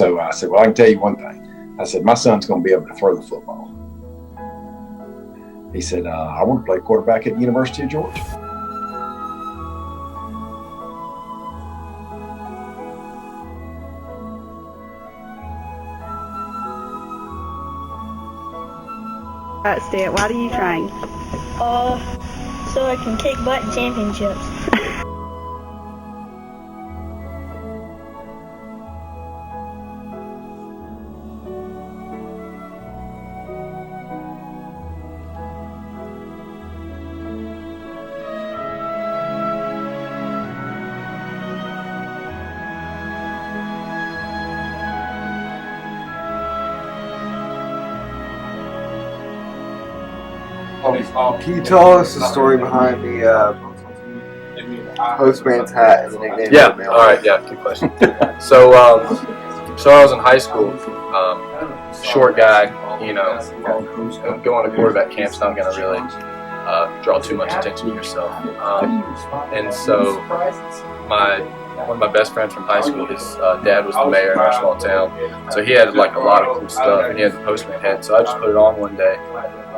So I said, well, I can tell you one thing. I said, my son's going to be able to throw the football. He said, I want to play quarterback at the University of Georgia. Stan, why do you train? So I can kick butt in championships. Can you tell us the story behind the postman's hat and the nickname? Yeah, all right, yeah, good question. So I was in high school, short guy, going to quarterback camp's not going to really draw too much attention to yourself. And so one of my best friends from high school, his dad was the mayor in our small town, so he had like a lot of cool stuff, and he had the postman hat, so I just put it on one day.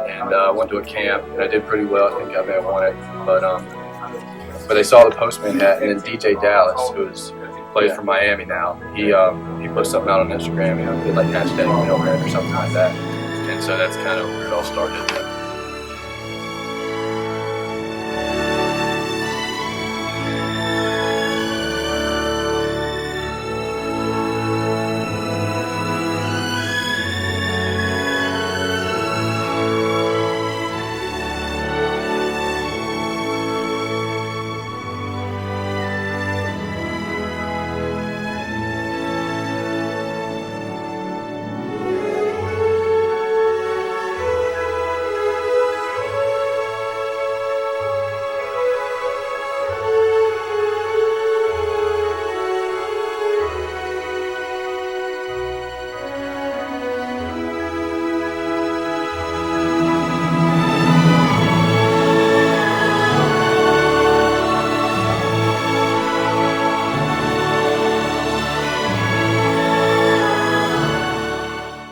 And went to a camp, and I did pretty well. I think I may have won it, but they saw the postman hat, and then DJ Dallas, who plays for Miami now, he put something out on Instagram, did like hashtag mailman or something like that, and so that's kind of where it all started.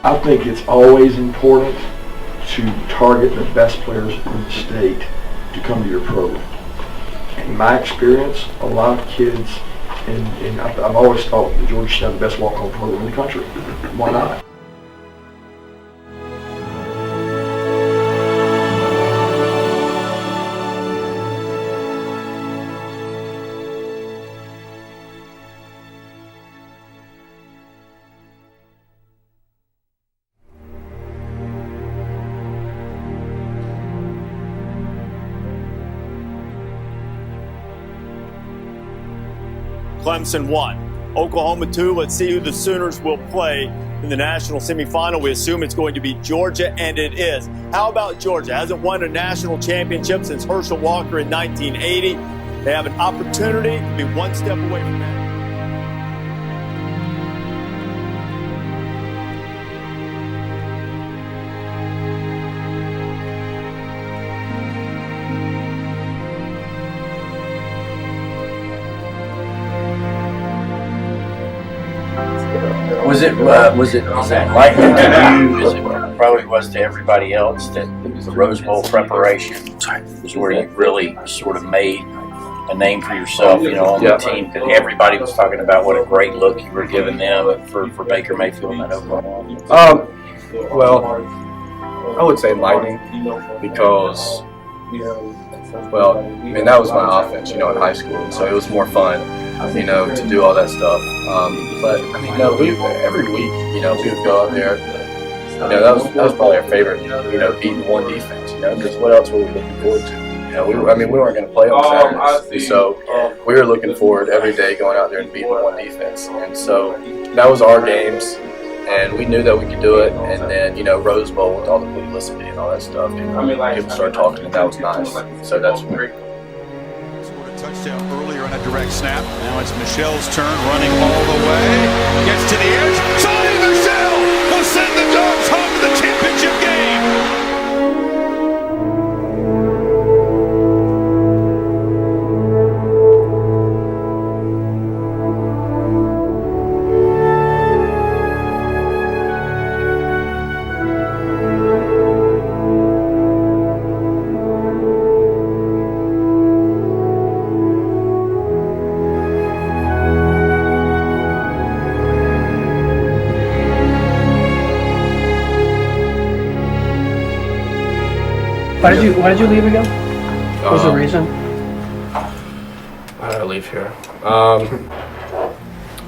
I think it's always important to target the best players in the state to come to your program. In my experience, a lot of kids, and I've always thought that Georgia should have the best walk-on program in the country. Why not? Clemson 1, Oklahoma 2. Let's see who the Sooners will play in the national semifinal. We assume it's going to be Georgia, and it is. How about Georgia? Hasn't won a national championship since Herschel Walker in 1980. They have an opportunity to be one step away from that. Was it enlightening to you as it probably was to everybody else that the Rose Bowl preparation was where you really sort of made a name for yourself, on the team? Because everybody was talking about what a great look you were giving them for Baker Mayfield and that Oklahoma. Well, I would say enlightening because, that was my offense, in high school, so it was more fun, to do all that stuff. But every week, we would go out there. That was probably our favorite, beating one defense, because what else were we looking forward to? We weren't going to play on Saturdays, so we were looking forward every day going out there and beating one defense, and so that was our games. And we knew that we could do it, and then, Rose Bowl with all the publicity and all that stuff, people started talking, and that was nice. So that's great. Scored a touchdown earlier on a direct snap. Now it's Michelle's turn, running all the way. Gets to the edge. Sonny Michel will send the Dogs home to the championship game. Why did you leave again? What was the reason? Why did I leave here?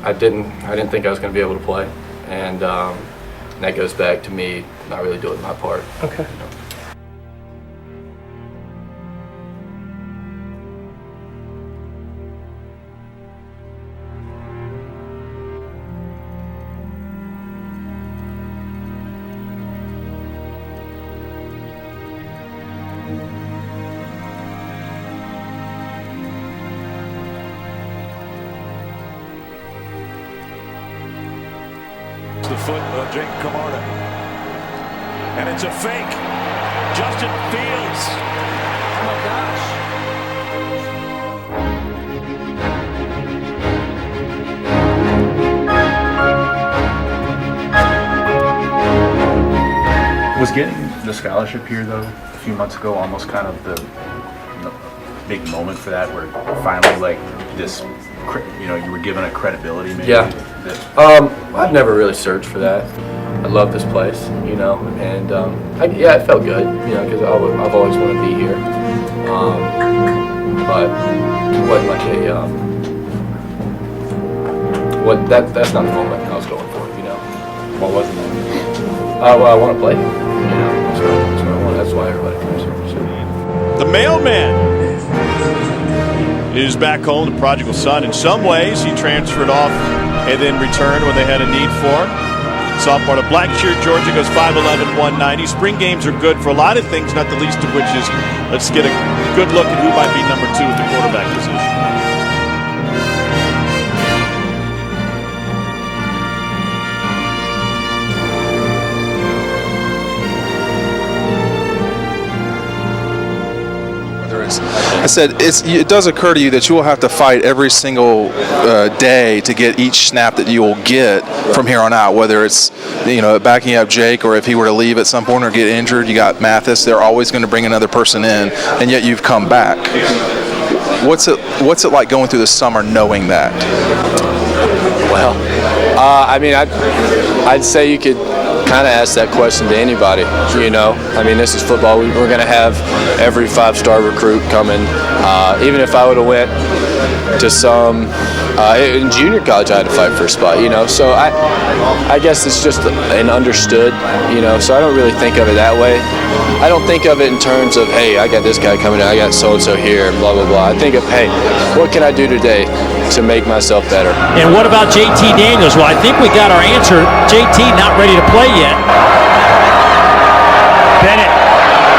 I didn't think I was going to be able to play, and that goes back to me not really doing my part. Okay. The foot of Jake Camarda. And it's a fake. Justin Fields. Oh my gosh. Was getting the scholarship here, though, a few months ago, almost kind of the big moment for that, where finally, like, this, you were given a credibility, maybe? Yeah. I've never really searched for that. I love this place, and it felt good, because I've always wanted to be here. But it wasn't like that's not the moment I was going for, What was the moment? Well, I want to play. That's what I want. That's why everybody comes here. So. The mailman is back home, the prodigal son. In some ways, he transferred off and then returned when they had a need for him. Sophomore to Blackshear, Georgia, goes 5'11", 190. Spring games are good for a lot of things, not the least of which is let's get a good look at who might be number 2 at the quarterback position. I said it does occur to you that you will have to fight every single day to get each snap that you will get from here on out, whether it's backing up Jake, or if he were to leave at some point or get injured, you got Mathis. They're always going to bring another person in, and yet you've come back. What's it like going through the summer knowing that? Well, I'd say you could kind of ask that question to anybody, this is football. We're going to have every 5-star recruit coming. Even if I would have went to some in junior college, I had to fight for a spot, so I guess it's just an understood, so I don't really think of it that way. I don't think of it in terms of, hey, I got this guy coming in, I got so-and-so here, and blah, blah, blah. I think of, hey, what can I do today to make myself better? And what about JT Daniels? Well, I think we got our answer. JT not ready to play yet. Bennett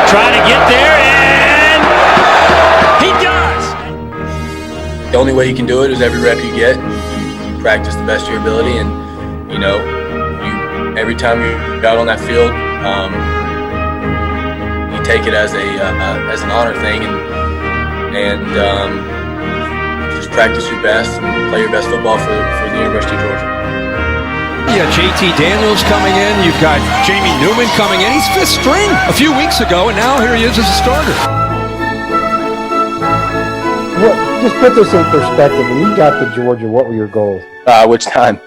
trying to get there, and he does! The only way you can do it is every rep you get, you practice the best of your ability, and, every time you're out on that field, take it as an honor thing, and just practice your best and play your best football for the University of Georgia. Yeah, JT Daniels coming in. You've got Jamie Newman coming in. He's 5th string a few weeks ago, and now here he is as a starter. Just put this in perspective. When you got to Georgia, what were your goals? Which time?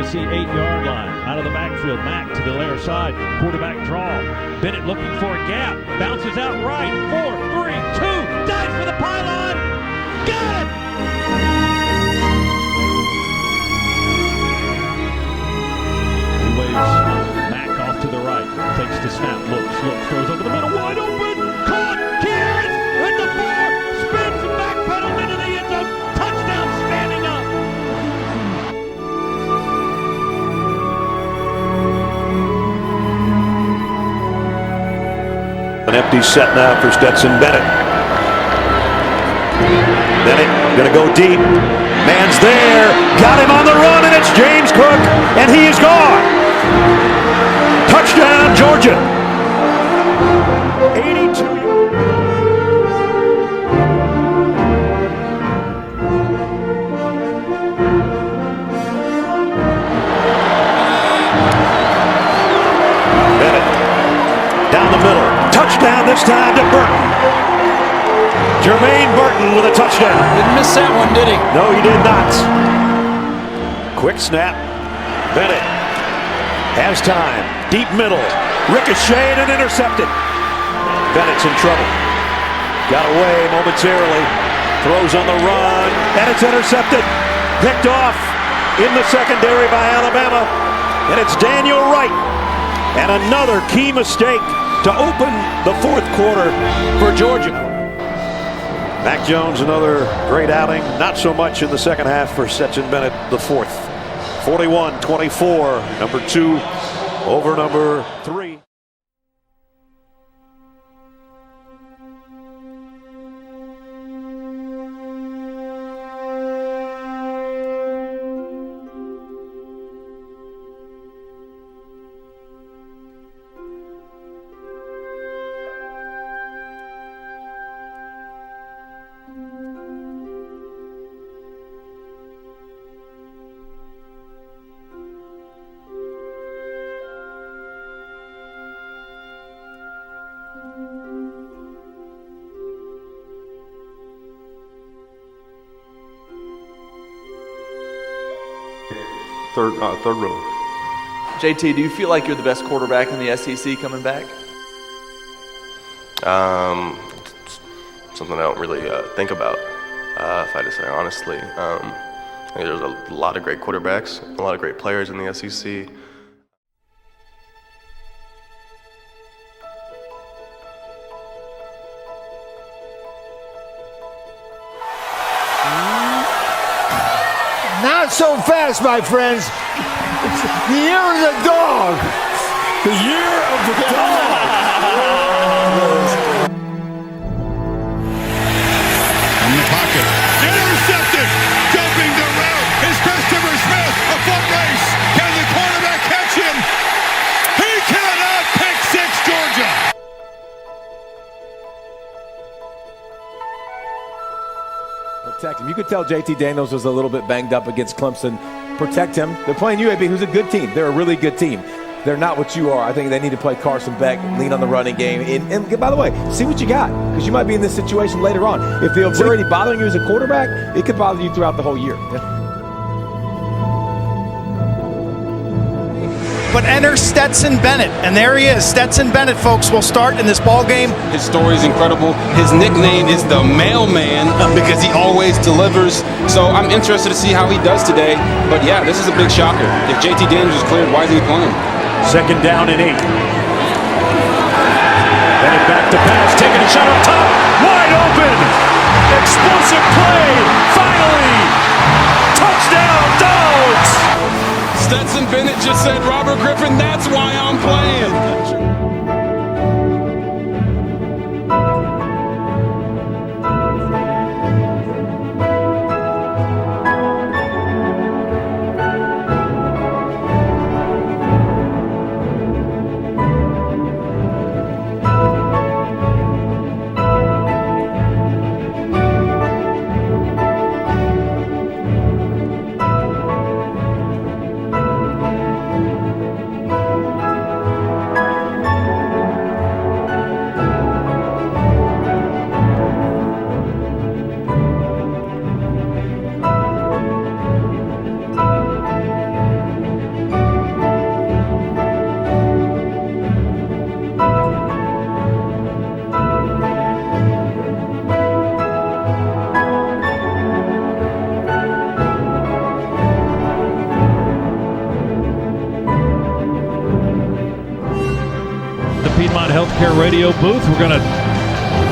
See 8-yard line out of the backfield. Mack to the Lair side. Quarterback draw. Bennett looking for a gap. Bounces out right. 4, 3, 2. Dives for the pylon. Got it! He waves Mack off to the right. Takes the snap. Looks. Throws over the middle. Wide open. Caught. Kearns at the 4. Spins and backpedals into the end zone. Touchdown standing up. An empty set now for Stetson Bennett. Bennett gonna go deep. Man's there. Got him on the run, and it's James Cook, and he is gone. Touchdown, Georgia. 82. Martin with a touchdown. Didn't miss that one, did he? No, he did not. Quick snap. Bennett has time. Deep middle. Ricocheted and intercepted. Bennett's in trouble. Got away momentarily. Throws on the run. And it's intercepted. Picked off in the secondary by Alabama. And it's Daniel Wright. And another key mistake to open the fourth quarter for Georgia. Mac Jones, another great outing. Not so much in the second half for Stetson Bennett, the fourth. 41-24, number 2 over number 3. Third row. JT, do you feel like you're the best quarterback in the SEC coming back? Something I don't really think about, if I had to say honestly. I think there's a lot of great quarterbacks, a lot of great players in the SEC. Not so fast, my friends. It's the year of the dog. The year of the dog. In the pocket. Intercepted. Jumping the route is Christopher Smith. A foot race. Can the quarterback catch him? He cannot. Pick 6, Georgia. Protect him. You could tell JT Daniels was a little bit banged up against Clemson. Protect him. They're playing UAB, who's a good team. They're a really good team. They're not what you are. I think they need to play Carson Beck, lean on the running game. And by the way, see what you got, because you might be in this situation later on. If they're already bothering you as a quarterback, it could bother you throughout the whole year. But enter Stetson Bennett, and there he is. Stetson Bennett, folks, will start in this ball game. His story is incredible. His nickname is the Mailman because he always delivers. So I'm interested to see how he does today. But yeah, this is a big shocker. If JT Daniels is cleared, why is he playing? 2nd down and 8. Bennett back to pass, taking a shot up top, wide open. Explosive play, finally. Touchdown, Dogs. Stetson Bennett just said, Robert Griffin, that's why I'm playing. Piedmont Healthcare radio booth. We're going to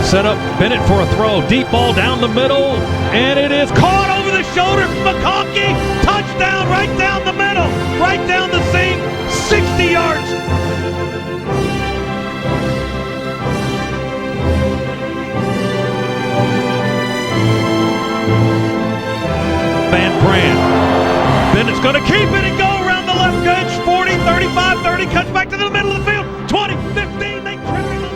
set up Bennett for a throw. Deep ball down the middle, and it is caught over the shoulder from McConkey. Touchdown right down the middle, right down the seam, 60 yards. Van Brand. Bennett's going to keep it and go around the left edge. 40, 35, 30, cuts back to the middle of the field. 20, 15, they trip him up.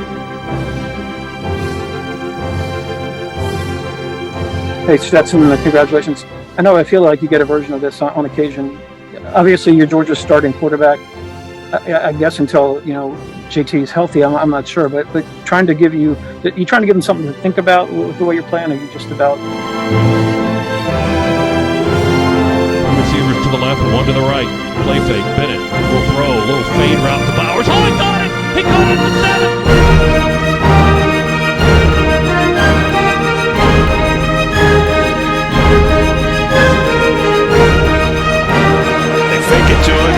Hey, Stetson, congratulations. I feel like you get a version of this on occasion. Obviously, you're Georgia's starting quarterback. I guess until, JT is healthy, I'm not sure, but trying to give you trying to give him something to think about with the way you're playing, or you just about? Receivers to the left, one to the right. Play fake. Bennett will throw. A little fade route to Bowers. Oh, he got it! He got it at the 7. They fake it to him.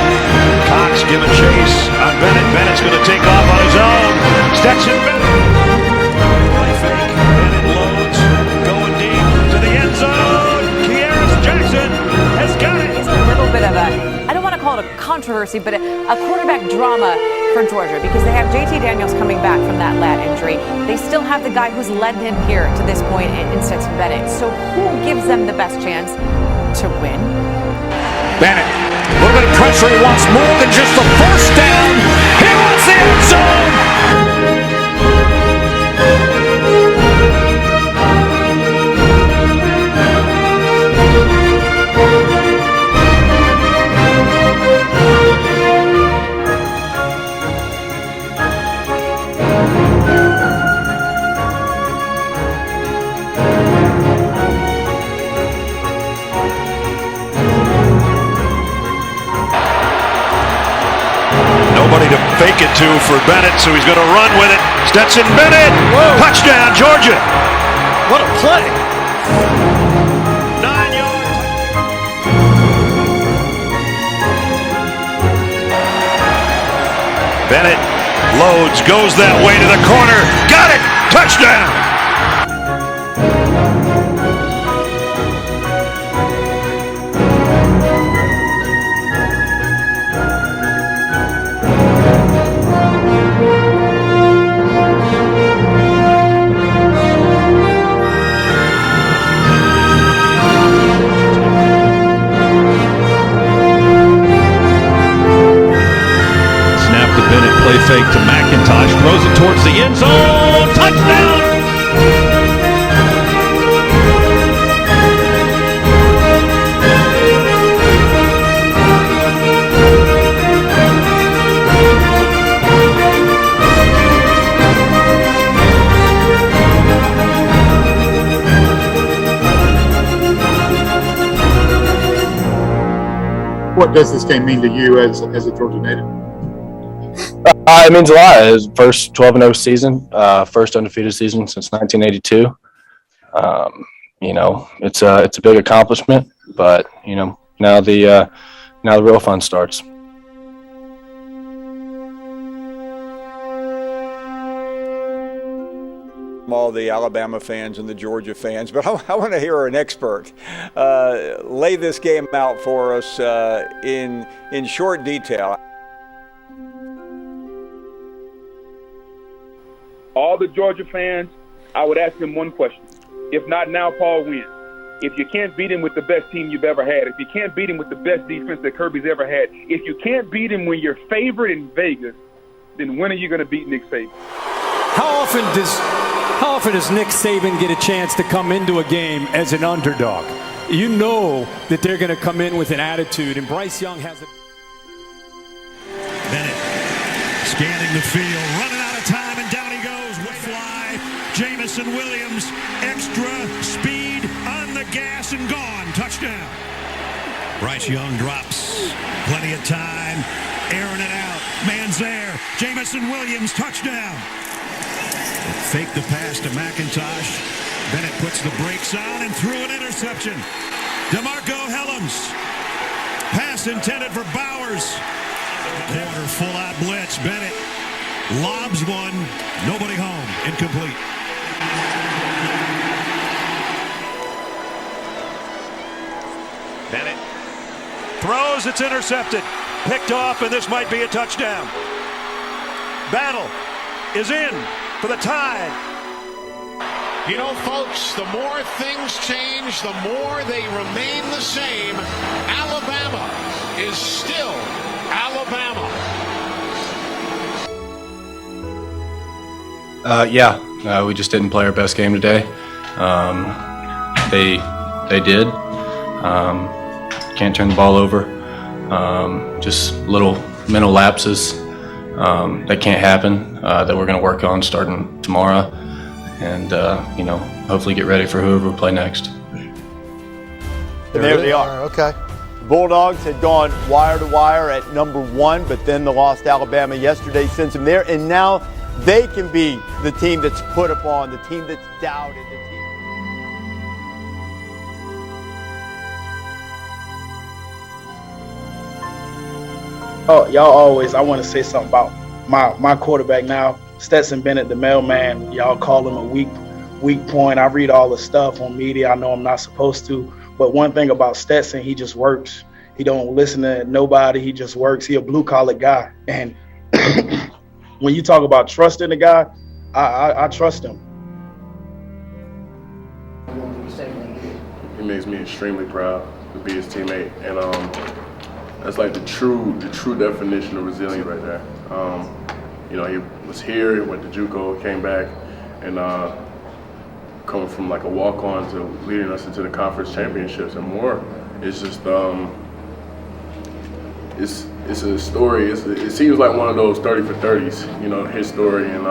Cox giving chase on Bennett. Bennett's going to take off on his own. Stetson Bennett. Play fake. Bennett loads. Going deep to the end zone. Jackson has got it. It's a little bit of I don't want to call it a controversy, but a quarterback drama for Georgia, because they have JT Daniels coming back from that lat injury. They still have the guy who's led them here to this point in Stetson Bennett. So who gives them the best chance to win? Bennett, a little bit of pressure. He wants more than just the first down. He wants the end zone. Nobody to fake it to for Bennett, so he's going to run with it. Stetson Bennett, touchdown, Georgia. What a play. 9 yards. Bennett loads, goes that way to the corner. Got it, touchdown. Play fake to McIntosh, throws it towards the end zone, touchdown! What does this game mean to you as a Georgia native? It means a lot. It was first 12-0 season, first undefeated season since 1982. It's a big accomplishment, but now the real fun starts. All the Alabama fans and the Georgia fans, but I want to hear an expert lay this game out for us in short detail. All the Georgia fans, I would ask them one question. If not now, Paul, when? If you can't beat him with the best team you've ever had, if you can't beat him with the best defense that Kirby's ever had, if you can't beat him when you're favored in Vegas, then when are you going to beat Nick Saban? How often does Nick Saban get a chance to come into a game as an underdog? You know that they're going to come in with an attitude, and Bryce Young has a... Bennett scanning the field, running out of time, and down he goes. Way fly. Jamison Williams, extra speed on the gas and gone. Touchdown. Bryce Young drops. Plenty of time. Airing it out. Man's there. Jamison Williams, touchdown. Fake the pass to McIntosh. Bennett puts the brakes on and threw an interception. DeMarco Helms. Pass intended for Bowers. Corner full-out blitz. Bennett lobs one. Nobody home. Incomplete. Bennett throws. It's intercepted. Picked off, and this might be a touchdown. Battle is in for the tie. You know, folks, the more things change, the more they remain the same. Alabama is still Alabama. We just didn't play our best game today. They did. Can't turn the ball over. Just little mental lapses, that can't happen, that we're going to work on starting tomorrow, and hopefully get ready for whoever we play next. And there they are. Okay. The Bulldogs had gone wire to wire at #1, but then the loss to Alabama yesterday sends them there, and now they can be the team that's put upon, the team that's doubted, the team. Oh, y'all always, I want to say something about my quarterback now, Stetson Bennett, the mailman. Y'all call him a weak point. I read all the stuff on media. I know I'm not supposed to. But one thing about Stetson, he just works. He don't listen to nobody. He just works. He a blue-collar guy. And when you talk about trusting the guy, I trust him. He makes me extremely proud to be his teammate. And that's like the true definition of resilience right there. He was here, he went to JUCO, came back, and coming from like a walk-on to leading us into the conference championships and more. It's just it's a story. It seems like one of those 30 for 30s, his story, and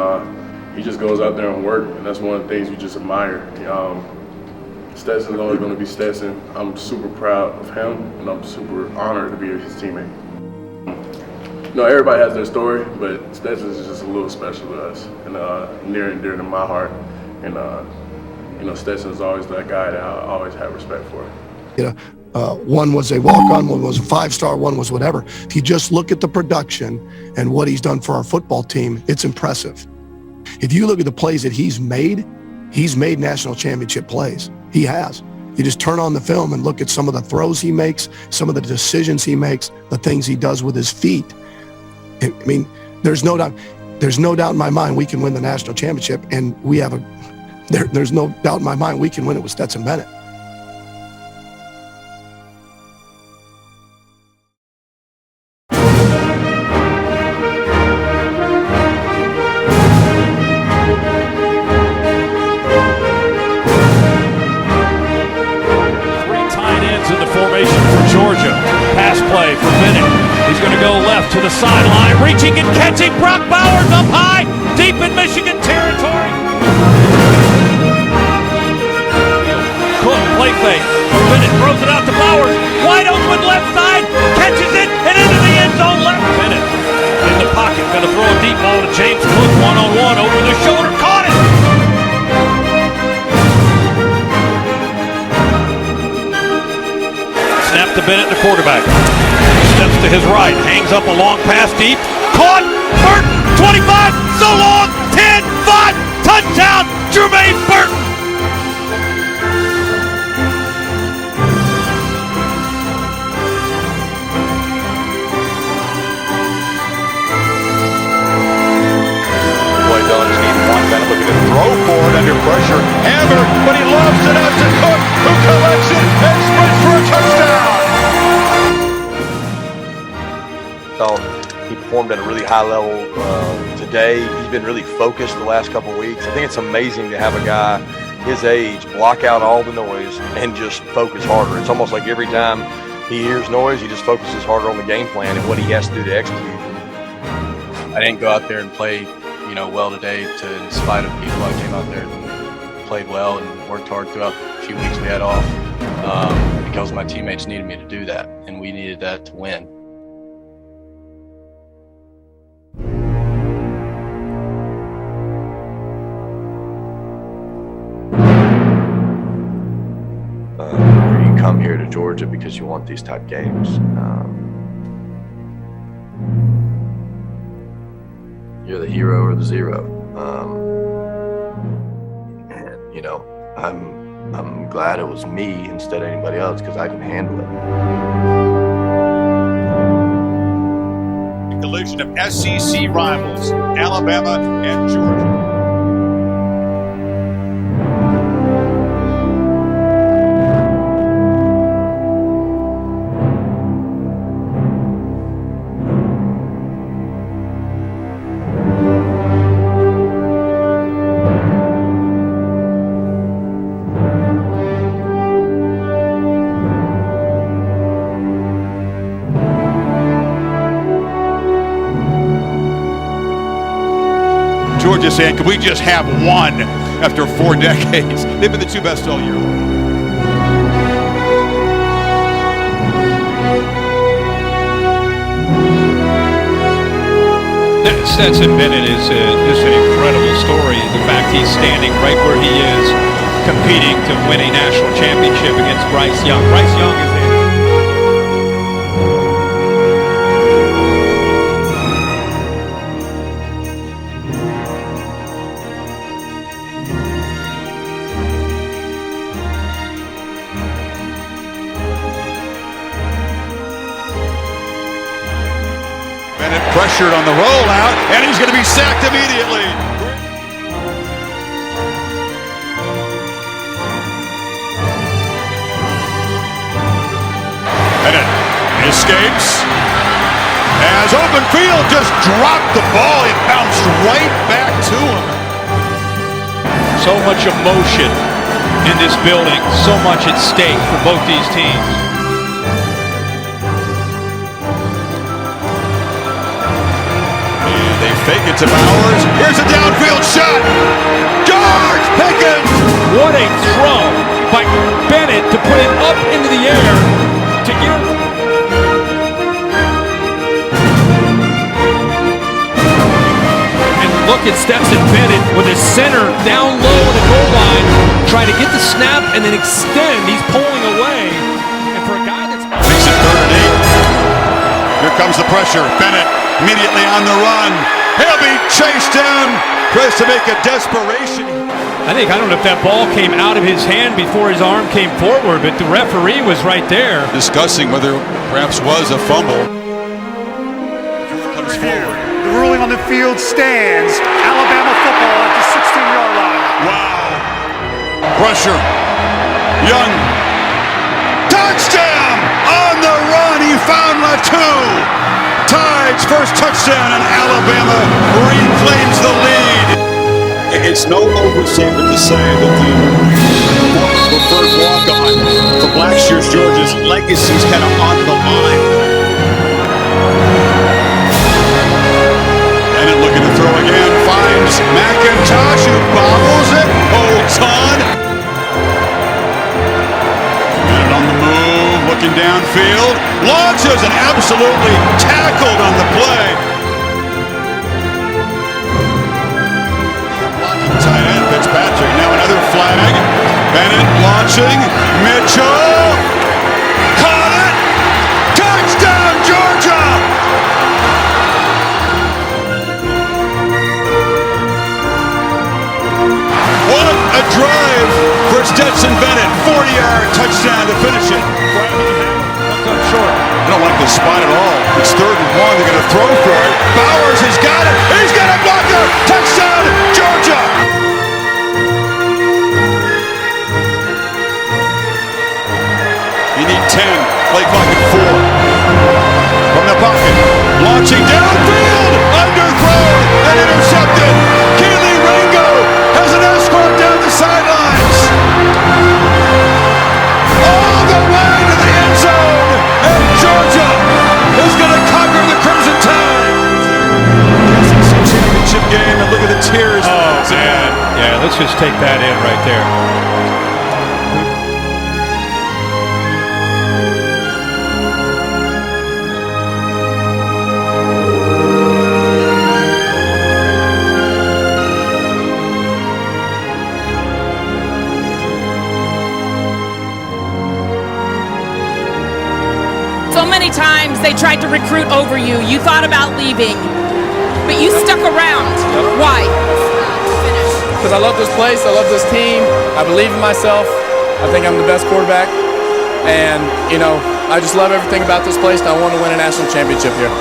he just goes out there and work, and that's one of the things we just admire. Stetson's always going to be Stetson. I'm super proud of him, and I'm super honored to be his teammate. Everybody has their story, but Stetson is just a little special to us, and near and dear to my heart. And Stetson is always that guy that I always have respect for. One was a walk-on, one was a 5-star, one was whatever. If you just look at the production and what he's done for our football team, it's impressive. If you look at the plays that he's made national championship plays. He has. You just turn on the film and look at some of the throws he makes, some of the decisions he makes, the things he does with his feet. I mean, there's no doubt in my mind we can win the national championship, and there's no doubt in my mind we can win it with Stetson Bennett. To the sideline, reaching and catching. Brock Bowers up high, deep in Michigan territory. Cook, play fake. Bennett throws it out to Bowers. Wide open left side, catches it, and into the end zone left. Bennett in the pocket, gonna throw a deep ball to James Cook, one-on-one, over the shoulder, caught it. Snap to Bennett, the quarterback. Steps to his right, hangs up a long pass deep. Caught! Burton! 25! So long! 10! 5! Touchdown! Jermaine Burton! Boy, Dillon just needs one. Bennett looking to throw for it under pressure. Hammer, but he lobs it out to Cook, who collects it and sprints for a touchdown. He performed at a really high level today. He's been really focused the last couple of weeks. I think it's amazing to have a guy his age block out all the noise and just focus harder. It's almost like every time he hears noise, he just focuses harder on the game plan and what he has to do to execute. I didn't go out there and play, well today. In spite of people, I came out there and played well and worked hard throughout the few weeks we had off because my teammates needed me to do that, and we needed that to win. You come here to Georgia because you want these type games. You're the hero or the zero. And I'm glad it was me instead of anybody else because I can handle it. The collision of SEC rivals, Alabama and Georgia. just saying, can we just have one after 4 decades? They've been the 2 best all year long. Stetson Bennett is just an incredible story. The fact he's standing right where he is, competing to win a national championship against Bryce Young. Bryce Young is pressured on the rollout, and he's going to be sacked immediately. Bennett escapes. As open field just dropped the ball, it bounced right back to him. so much emotion in this building, so much at stake for both these teams. Fake it to Bowers. Here's a downfield shot. George Pickens. What a throw by Bennett to put it up into the air to give. And look at Stetson Bennett with his center down low in the goal line, trying to get the snap and then extend. He's pulling away. And for a guy that's makes it 3rd and 8. Here comes the pressure. Bennett immediately on the run. He'll be chased down. Tries to make a desperation. I don't know if that ball came out of his hand before his arm came forward, but the referee was right there. Discussing whether perhaps was a fumble. Comes forward. The ruling on the field stands. Alabama football at the 16-yard line. Wow. Pressure. Young. Touchdown! On the run, he found Latu. Tides first touchdown, and Alabama reclaims the lead. It's no overstatement to say that the preferred walk-on for Blackshears Georgia's legacy is kind of on the line. Bennett looking to throw again, finds McIntosh, who bobbles it, holds on. Bennett on the move, looking downfield, launches and absolutely tackled on the play. Blocking tight end Fitzpatrick, now another flag. Bennett launching, Mitchell, caught it, touchdown Georgia! What a drive for Stetson Bennett, 40-yard touchdown to finish it. Short. I don't like this spot at all. It's 3rd and 1. They're going to throw for it. Bowers has got it. He's got a blocker. Touchdown, Georgia. You need 10. Play clock at 4. From the pocket. Launching downfield. Underthrown and intercepted. Keely Ringo has an escort down the sidelines. All the way to the end zone. And Georgia is going to conquer the Crimson Tide. SEC championship game, and look at the tears. Oh, man. Yeah, let's just take that in right there. So many times they tried to recruit over you. You thought about leaving, but you stuck around. Why? Because I love this place. I love this team. I believe in myself. I think I'm the best quarterback. And, I just love everything about this place, and I want to win a national championship here.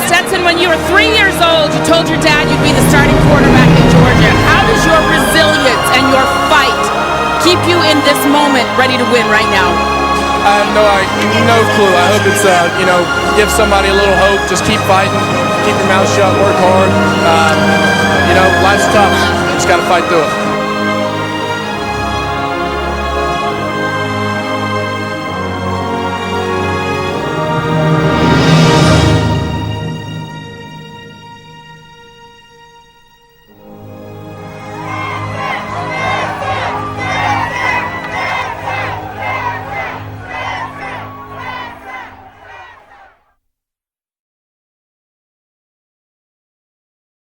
Stetson, when you were 3 years old, you told your dad you'd be the starting quarterback in Georgia. How does your resilience and your fight keep you in this moment ready to win right now? I have no clue. I hope it's, give somebody a little hope. Just keep fighting, keep your mouth shut, work hard. Life's tough. You just got to fight through it.